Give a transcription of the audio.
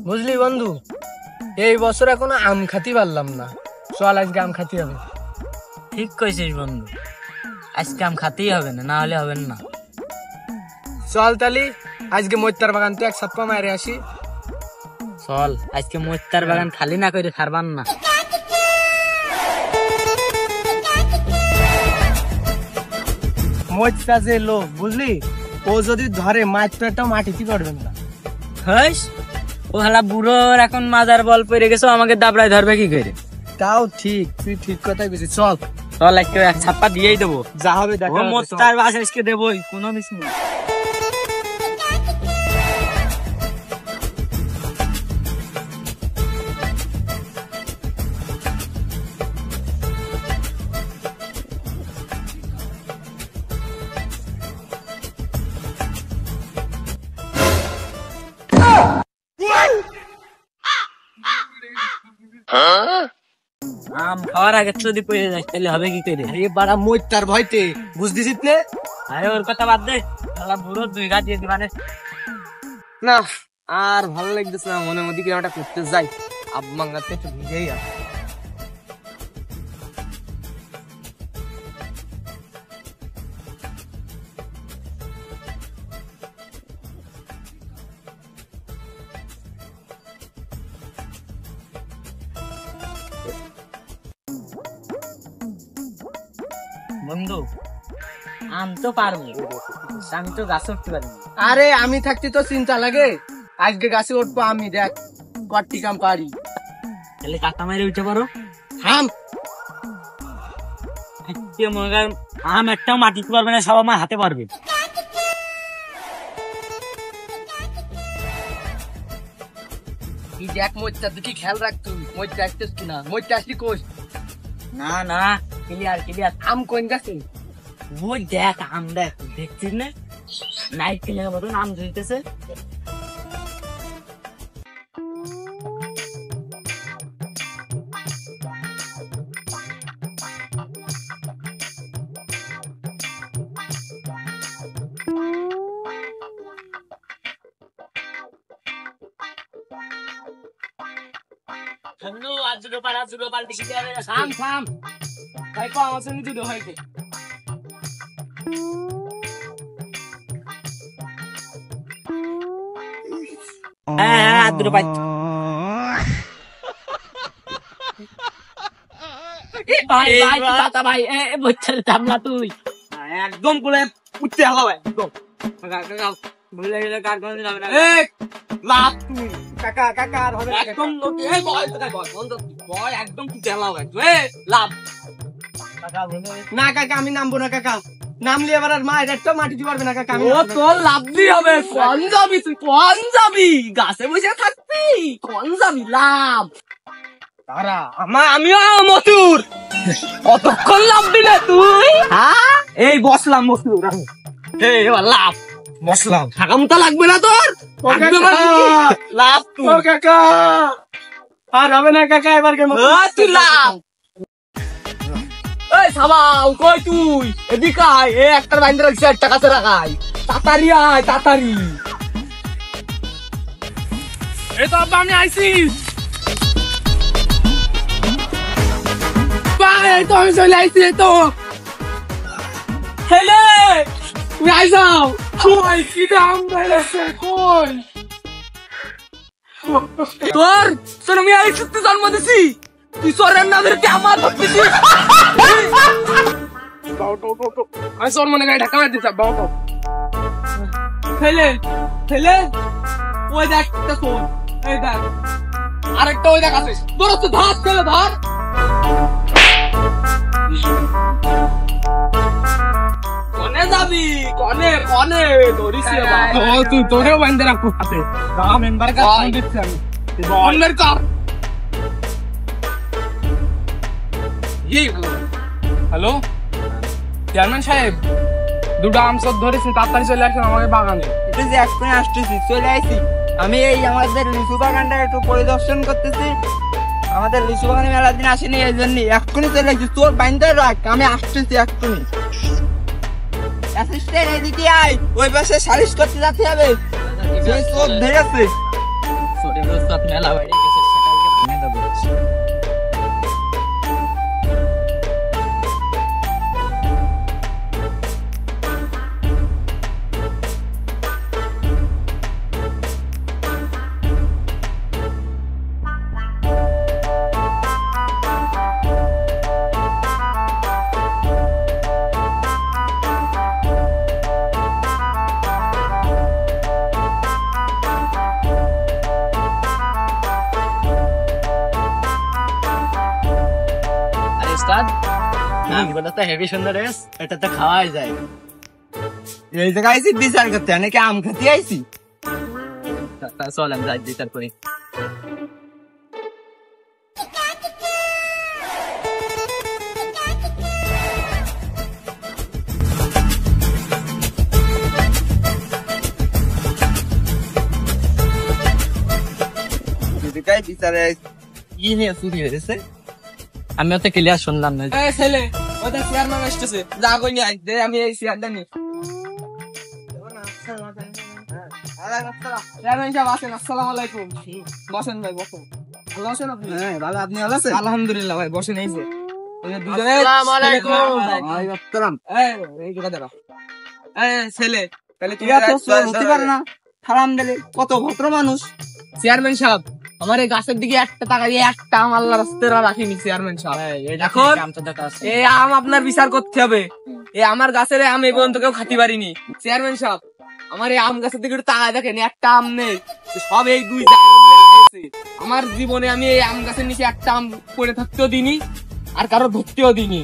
বুঝলি বন্ধু, এই বছর এখনো আম খাতি পারলাম না। চল আজকে আম খাতি হবে। ঠিক কইছিস বন্ধু, আজকে আম খাতেই হবে না, না হলে হবে না। চল তালি আজকে মৈত্যার বাগান তো এক সাপ্পা মারে আসি। চল আজকে মৈত্যার বাগান খালি না করে ছাড়বান না। মৈত্রা যে লোক বুঝলি, ও যদি ধরে মাছ তো একটা মাটিতে পড়বেন না। হইস, ও হালা বুড়োর এখন মাজার বল পড়ে গেছে, আমাকে দাবড়ায় ধরবে কি করে? তাও ঠিক, তুই ঠিক কথাই বলছিস। চল চল আজকে এক ছাপ্পা দিয়েই দেবো, যা হবে দেখা। মৈত্যার বাসা আজকে দেবই, কোনো মিস নেই। আম খাওয়ার আগে যদি পড়ে যায় তাহলে হবে কি করে? আরে বাড়া মৈত্যার ভয়তে বুঝতেছিস না? আরে ওর কথা বাদ দে, শালা বুড়ো দুই গা দিয়ে দিবানে। না আর ভালো লাগতেছে না, মনের মধ্যে কি একটা করতে যাই। আবমাঙ্গাতে একটু ভিজেই আছে। বন্ধু আম তো পারবো, আমি তো গাছে উঠতে পারি। আরে আমি থাকতে তো চিন্তা লাগে, আজকে গাছে উঠবো আমি, দেখ কটি কাম পারি। তাহলে কাকা মারে উঠে পারো। হাম মনে কর আম একটাও মাটিতে পারবে না, সব আমার হাতে পারবে। এই দেখ মৈত্যার দিকে খেয়াল রাখ, তুই মৈত্য আসছিস কিনা। মৈত্য আসলি কোষ? না না, ক্লিয়ার ক্লিয়ার। আম কোন গাছে? ওই দেখ আম, দেখ দেখছিস না, নাইট ক্লিয়ার মতন আম ধরতেছে। থাম থাম, তাই কো আমার সঙ্গে দুটো হয়েছে। হ্যাঁ দুটো পাই। ভাই ভাই দাদা ভাই, বচ্চার দামলা তুই একদম বলে উঠতে হলো একদম। ভুলে গেলে কার কোনো যাবে না। লাভ তুই কাকা কাকা আর হবে একদম এই বয় তোকে বয় বন্ধ বয়, একদম উঠতে হলো লাভ। কাকা বলে না কাকা আমি নামবো না কাকা, নামলে এবার আর মা এটা মাটি দিতে পারবে না কাকা। ও তোর লাভ দিয়ে হবে, কোন যাবি তুই, কোন যাবি? গাছে বসে থাকবি, কোন যাবি? লাভ তারা আমিও মসুর, কতক্ষণ লাভ দিলে তুই? হ্যাঁ এই বসলাম মসুর, এই এবার লাভ বসলাম। থাকামতা লাগবে না তোর, লাভ তুই। ও কাকা আর হবে না কাকা, এবার কেমন তুই লাভ। এই সাবাও কই তুই, এদিকে আয়, এ একটা বাইন্দা রাখছি, একটা কাছে রাখাই, তাড়াতাড়ি আয় তাড়াতাড়ি। এই তো আব্বা আমি আইছি। এই তো আমি চলে আইছি। এই তো হেলে তুমি আইসাও। কই কি দাম বেড়েছে কই? তোর তোর আমি এই সত্যি জন্ম দিছি, তুই সরের না ধরে আমার ধরতেছিস। আমি তোর মনে গাড়ি ঢাকা মার দিতাম বাবা তো। হেলে হেলে ওই দেখ একটা শোন, এই দেখ আরেকটা ওই দেখ আছে, তোর তো ধার খেলে ধর। কনে যাবি, কনে কনে ধরিস তুই তোরেও বান্ধে রাখবো হাতে। মেম্বার কাজ দিচ্ছি আমি, অন্যের কার। হ্যালো চেয়ারম্যান সাহেব, দুটো আম সব ধরেছি, তাড়াতাড়ি চলে আসেন আমাদের বাগানে। এটা যে এক্ষুনি আসতেছি, চলে আসি। আমি এই আমাদের লিচু বাগানটা একটু পরিদর্শন করতেছি। আমাদের লিচু বাগানে মেলার দিন আসেনি, এই জন্য এক্ষুনি চলে আসছি। তোর বাইন্দা রাখ, আমি আসতেছি এক্ষুনি। অ্যাসিস্ট্যান্ট এদিকে আয়, ওই পাশে সালিশ করতে যেতে হবে, সেই চোর ধরেছে। উস্তাদ মেলা বাইরে গেছে, সেটাকে ভেঙে দেবো। আরে উস্তাদ, আমগুলো তো হেভি সুন্দর এস, এটা তো খাওয়াই যায়। এই জায়গায় আইছি বিচার করতে, নাকি আম খেতে আইছি? চল আমি যাই বিচার করি। এই জায়গায় বিচারে কি নিয়ে চুরি হয়েছে? আমিও তো ক্লিয়ার শুনলাম না। এই ছেলে, ওদের চেয়ারম্যান আসতেছে, যা কই নিয়ে আয়, দে আমি এই চেয়ারটা নিই। চেয়ারম্যান সাহেব আসেন, আসসালামু আলাইকুম। বসেন ভাই, বসেন। ভালো আছেন আপনি? হ্যাঁ ভালো, আপনি ভালো আছেন? আলহামদুলিল্লাহ ভাই, বসেন এই যে। এই যে দুজনে আসসালামু আলাইকুম। ওয়ালাইকুম আসসালাম। এই কথা দাঁড়া। ছেলে, তাহলে তুমি এরা তো চোর হতে পারে না, হারাম দিলে কত ভদ্র মানুষ। চেয়ারম্যান সাহেব, আমার এই গাছের দিকে একটা টাকা দিয়ে একটা আম আল্লাহ রাস্তায় রাখিনি চেয়ারম্যান সাহেব। এখন এই আম আপনার বিচার করতে হবে। এই আমার গাছের আম এই পর্যন্ত কেউ খাতে পারিনি। চেয়ারম্যান সাহেব, আমার এই আম গাছের দিকে একটু তাকায় দেখেন, একটা আম নেই, সব এই দুই জায়গায় মিলে খাইছে। আমার জীবনে আমি এই আম গাছের নিচে একটা আম পড়ে থাকতেও দিনি, আর কারো ধরতেও দিনি।